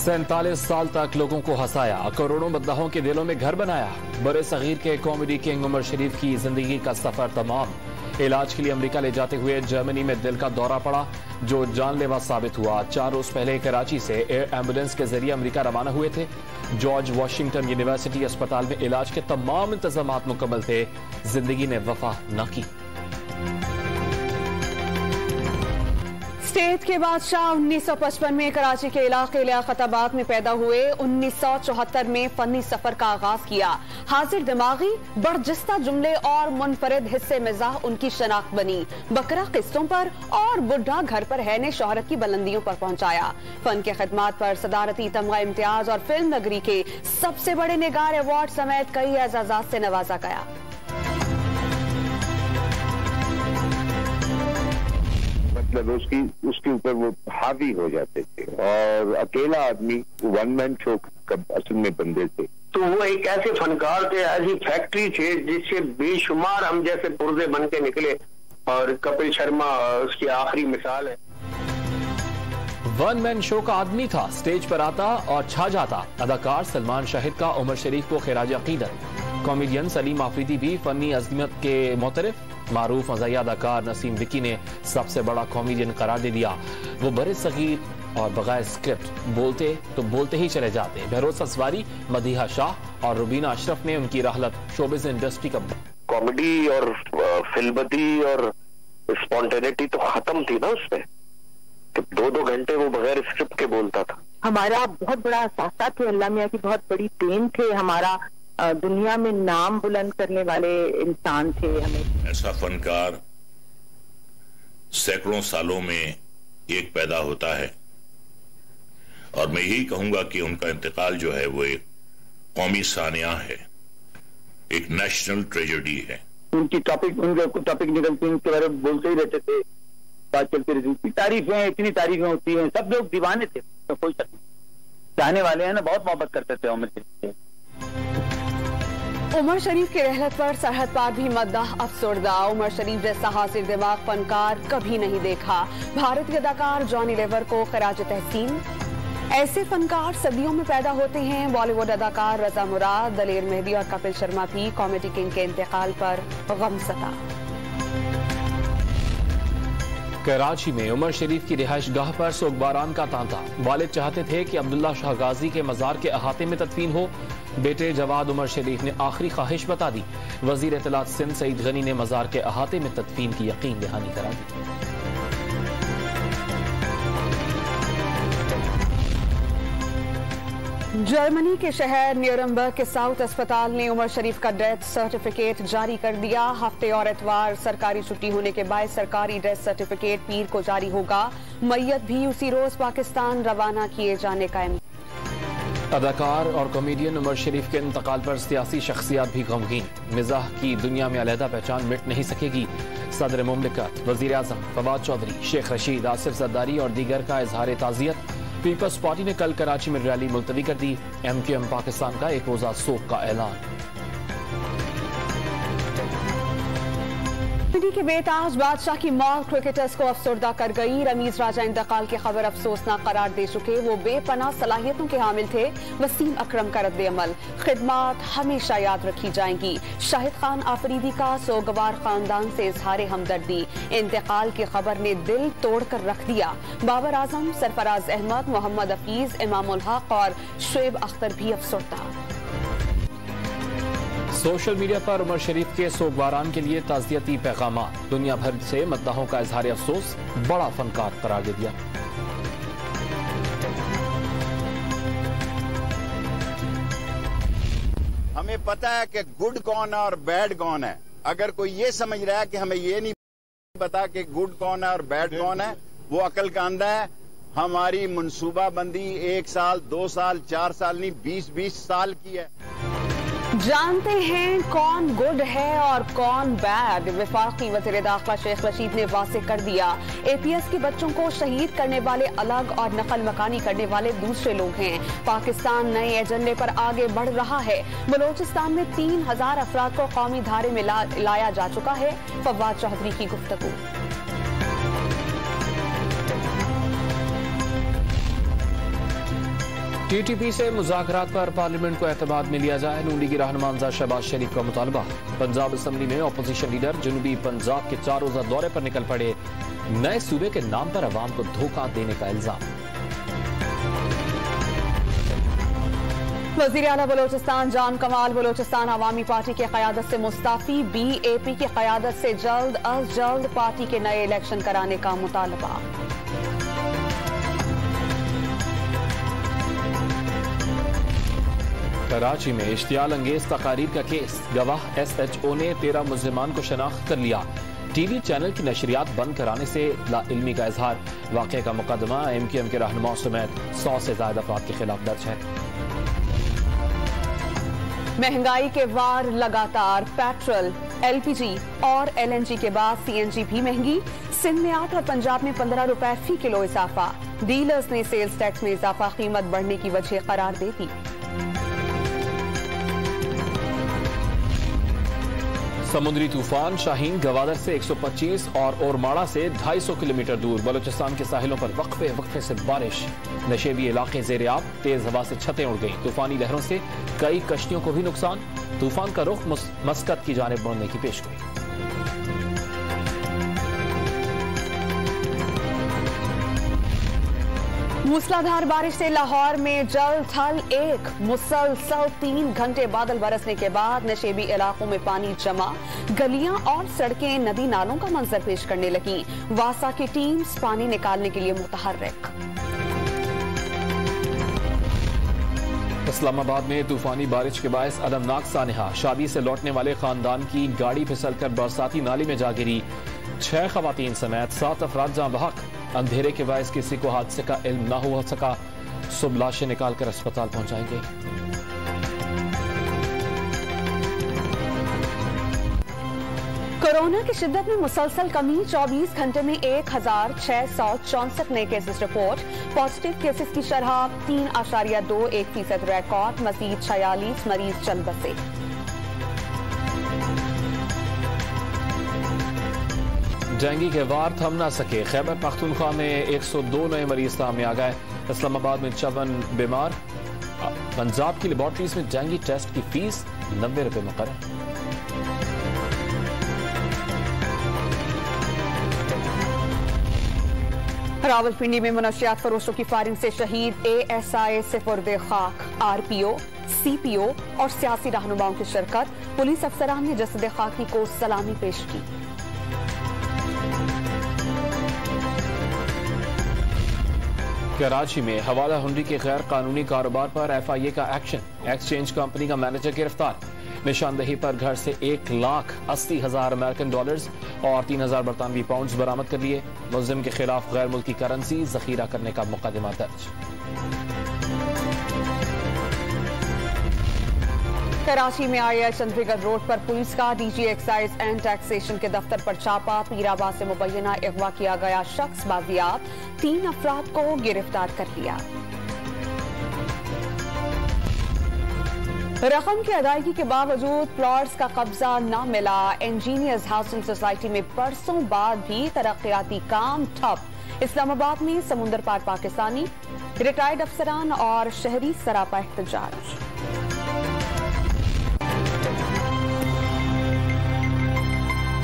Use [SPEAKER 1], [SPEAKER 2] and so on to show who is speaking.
[SPEAKER 1] 47 साल तक लोगों को हंसाया, करोड़ों मद्दाहों के दिलों में घर बनाया। बड़े सगीर के कॉमेडी किंग उमर शरीफ की जिंदगी का सफर तमाम। इलाज के लिए अमेरिका ले जाते हुए जर्मनी में दिल का दौरा पड़ा जो जानलेवा साबित हुआ। 4 रोज पहले कराची से एयर एम्बुलेंस के जरिए अमेरिका रवाना हुए थे। जॉर्ज वॉशिंगटन यूनिवर्सिटी अस्पताल में इलाज के तमाम इंतजाम मुकम्मल थे। जिंदगी ने वफा न की।
[SPEAKER 2] स्टेट के बादशाह 1955 में कराची के इलाके लियाकताबाद में पैदा हुए। 1974 में फनी सफर का आगाज किया। हाजिर दिमागी, बर्जस्ता जुमले और मुनफरिद हिस्से मिजाह उनकी शनाख्त बनी। बकरा किस्तों पर और बुढ़ा घर पर है ने शोहरत की बुलंदियों पर पहुंचाया। फन के खिदमात पर सदारती तमगा इम्तियाज और फिल्म नगरी के सबसे बड़े निगार अवार्ड समेत कई एजाजात से नवाजा गया।
[SPEAKER 3] मतलब उसके ऊपर वो हावी हो जाते थे और अकेला आदमी वन मैन शो असल में बंदे थे।
[SPEAKER 4] तो वो एक ऐसे फनकार थे, ऐसी फैक्ट्री थे जिससे बेशुमार हम जैसे पुर्जे बन के निकले और कपिल शर्मा उसकी आखिरी मिसाल है।
[SPEAKER 1] वन मैन शो का आदमी था, स्टेज पर आता और छा जाता। अदाकार सलमान शाहिद का उमर शरीफ को खिराज अकीदत। कॉमेडियन सलीम आफरीदी भी फनी अजमत के मोतरफ। मारूफ मज़ाहिया अदाकार नसीम विकी ने सबसे बड़ा कॉमेडियन करार दे दिया। वो बड़े सगीर और बगैर स्क्रिप्ट बोलते ही चले जाते। बहरोज असवारी, मदीहा शाह और रुबीना अशरफ ने उनकी राहलत शोबिज़ इंडस्ट्री का
[SPEAKER 4] कॉमेडी और फिल्मती और स्पॉन्टेनिटी तो खत्म थी ना उसमें। तो 2-2 घंटे वो बगैर स्क्रिप्ट के बोलता था।
[SPEAKER 5] हमारा बहुत बड़ा एहसास थे, अल्लाह मियां की बहुत बड़ी देन थे। हमारा दुनिया में नाम बुलंद करने वाले इंसान थे। हमें
[SPEAKER 6] ऐसा फनकार सैकड़ों सालों में एक पैदा होता है और मैं यही कहूंगा कि उनका इंतकाल जो है वो एक कौमी सानिया है, एक नेशनल ट्रेजेडी है।
[SPEAKER 7] उनके टॉपिक निकलते उनके बारे में बोलते ही रहते थे, बात चलती रहती थी। तारीफें, इतनी तारीफें होती हैं, सब लोग दीवाने थे, तो कोई शक नहीं। चाहने वाले हैं ना, बहुत मोहब्बत करते थे उमर शरीफ से।
[SPEAKER 2] उमर शरीफ की रहलत पर सरहद पार भी मद्दाह अफसरदा। उमर शरीफ जैसा हाजिर दिमाग फनकार कभी नहीं देखा। भारतीय अदाकार जॉनी लीवर को खराज तहसीन। ऐसे फनकार सदियों में पैदा होते हैं। बॉलीवुड अदाकार रजा मुराद, दलेर मेहदी और कपिल शर्मा भी कॉमेडी किंग के इंतकाल पर गमज़दा।
[SPEAKER 1] कराची में उमर शरीफ की रिहाइश गाह पर सोगबारान का तांता। वालिद चाहते थे कि अब्दुल्ला शाह गाजी के मजार के अहाते में तदफीन हो। बेटे जवाद उमर शरीफ ने आखिरी ख्वाहिश बता दी। वजीर इत्तलात सिंध सईद गनी ने मजार के अहाते में तदफीन की यकीन दहानी करा दी।
[SPEAKER 2] जर्मनी के शहर न्यूरमबर्ग के साउथ अस्पताल ने उमर शरीफ का डेथ सर्टिफिकेट जारी कर दिया। हफ्ते और इतवार सरकारी छुट्टी होने के बाद सरकारी डेथ सर्टिफिकेट पीर को जारी होगा। मैयत भी उसी रोज पाकिस्तान रवाना किए जाने का
[SPEAKER 1] अदाकार और कॉमेडियन उमर शरीफ के इंतकाल पर सियासी शख्सियात भी गमगीन। मिजाह की दुनिया में अलहदा पहचान मिट नहीं सकेगी। सदर मुमलिकत, वजीर आजम फवाद चौधरी, शेख रशीद, आसिफ जरदारी और दीगर का इजहार ताज़ियत। पीपल्स पार्टी ने कल कराची में रैली मुलतवी कर दी। MQM पाकिस्तान का एक रोजा सोग का ऐलान।
[SPEAKER 2] दिल्ली के बेताज बादशाह की मौत क्रिकेटर्स को अफसरदा कर गई। रमीज राजा इंतकाल की खबर अफसोसनाक करार दे चुके। वो बेपनाह सलाहियतों के हामिल थे। वसीम अकरम का रद्द-ए-अमल, खिदमात हमेशा याद रखी जाएंगी। शाहिद खान आफरीदी का सोगवार खानदान से इजहार हमदर्दी। इंतकाल की खबर ने दिल तोड़कर रख दिया। बाबर आजम, सरफराज अहमद, मोहम्मद हफीज, इमामुल हक और शुएब अख्तर भी अफसरदा।
[SPEAKER 1] सोशल मीडिया पर उमर शरीफ के सोगवारान के लिए ताज़ियती पैगाम। दुनिया भर से मद्दाहों का इजहार अफसोस बड़ा फनकार करार दे दिया।
[SPEAKER 8] हमें पता है कि गुड कौन है और बैड कौन है। अगर कोई ये समझ रहा है कि हमें ये नहीं पता कि गुड कौन है और बैड कौन है, वो अकल का अंधा है। हमारी मनसूबाबंदी 1 साल, 2 साल, 4 साल नहीं, 20-20 साल की है।
[SPEAKER 2] जानते हैं कौन गुड है और कौन बैड। वफाकी वज़ीर दाखिला शेख रशीद ने वाज़ेह कर दिया। APS के बच्चों को शहीद करने वाले अलग और नकल मकानी करने वाले दूसरे लोग हैं। पाकिस्तान नए एजेंडे पर आगे बढ़ रहा है। बलोचिस्तान में 3000 अफराद को कौमी धारे में लाया जा चुका है। फवाद चौधरी की गुफ्तगू।
[SPEAKER 1] टीटीपी से मुज़ाकरात पर पार्लियामेंट को एतमाद में लिया जाए। नून लीगी रहनुमा शहबाज शरीफ का मुतालबा। पंजाब असम्बली में अपोजिशन लीडर जनूबी पंजाब के 4 रोजा दौरे पर निकल पड़े। नए सूबे के नाम पर अवाम को धोखा देने का इल्जाम।
[SPEAKER 2] वज़ीर आला बलोचिस्तान जान कमाल बलोचिस्तान अवामी पार्टी की क़यादत से मुस्ताफी। BAP की क़यादत से जल्द अज जल्द पार्टी के नए इलेक्शन कराने का मुतालबा।
[SPEAKER 1] कराची में इश्तियाल अंगेज तकारीर का केस। गवाह SHO ने 13 मुल्ज़िमान को शनाख्त कर लिया। टीवी चैनल की नशरियात बंद कराने से लाइल्मी का इजहार। वाक़े का मुकदमा MQM के रहनुमाओं समेत 100 से ज्यादा अफराद के खिलाफ दर्ज है।
[SPEAKER 2] महंगाई के वार लगातार। पेट्रोल, LPG और LNG के बाद CNG भी महंगी। सिंध में 8 और पंजाब में 15 रुपए फी किलो इजाफा। डीलर्स ने सेल्स टैक्स में इजाफा कीमत बढ़ने की वजह करार दे दी।
[SPEAKER 1] समुद्री तूफान शाहीन गवादर से 125 और ओरमाड़ा से 250 किलोमीटर दूर। बलोचिस्तान के साहिलों पर वक्फे से बारिश। नशेबी इलाके ज़ेर-ए-आब। तेज हवा से छतें उड़ गईं। तूफानी लहरों से कई कश्तियों को भी नुकसान। तूफान का रुख मस्कत की जानिब बढ़ने की पेशगोई।
[SPEAKER 2] मूसलाधार बारिश से लाहौर में जल थल एक। मुसलसल 3 घंटे बादल बरसने के बाद नशेबी इलाकों में पानी जमा। गलियां और सड़कें नदी नालों का मंजर पेश करने लगी। वासा की टीम्स पानी निकालने के लिए मुतहर्रिक।
[SPEAKER 1] इस्लामाबाद में तूफानी बारिश के बायस अलमनाक सानहा। शादी से लौटने वाले खानदान की गाड़ी फिसलकर बरसाती नाली में जा गिरी। 6 खवातीन समेत 7 अफराद जाँ बहक। अंधेरे के बायस किसी को हादसे का इल्म न हो सका। सुबह लाशें निकालकर अस्पताल पहुंचाएंगे।
[SPEAKER 2] कोरोना की शिद्दत में मुसलसल कमी। 24 घंटे में 1664 नए केसेस रिपोर्ट। पॉजिटिव केसेस की शरह 3.21% रिकॉर्ड। मजीद 46 मरीज चल बसे।
[SPEAKER 1] डेंगू के वार थम न सके। खैबर पख्तूनख्वा में 102 नए मरीज सामने आ गए। इस्लामाबाद में 54 बीमार। पंजाब की लेबॉर्ट्रीज में डेंगू टेस्ट की फीस 90 रुपए मुकर्रर।
[SPEAKER 2] रावलपिंडी में मुनशियात फरोशों की फायरिंग से शहीद। ASI से फुर्दे खाक। RPO, CPO और सियासी रहनुमाओं की शिरकत। पुलिस अफसरान ने जसद खाकी को सलामी पेश की।
[SPEAKER 1] कराची में हवाला हुंडी के गैर कानूनी कारोबार पर FIA का एक्शन। एक्सचेंज कंपनी का मैनेजर गिरफ्तार। निशानदही पर घर से 1,80,000 अमेरिकन डॉलर्स और 3,000 बरतानवी पाउंड्स बरामद कर लिए। मुल्जिम के खिलाफ गैर मुल्की करेंसी जखीरा करने का मुकदमा दर्ज।
[SPEAKER 2] कराची में IIL चंद्रीगढ़ रोड पर पुलिस का DG एक्साइज एंड टैक्सेशन के दफ्तर पर छापा। पीराबाद से मुबैना अगवा किया गया शख्स बाजियाब। 3 अफराद को गिरफ्तार कर लिया। रकम की अदायगी के बावजूद प्लॉट्स का कब्जा न मिला। इंजीनियर्स हाउसिंग सोसाइटी में बरसों बाद भी तरक्याती काम ठप। इस्लामाबाद में समुंदर पार पाकिस्तानी, रिटायर्ड अफसरान और शहरी सरापा एहतजाज।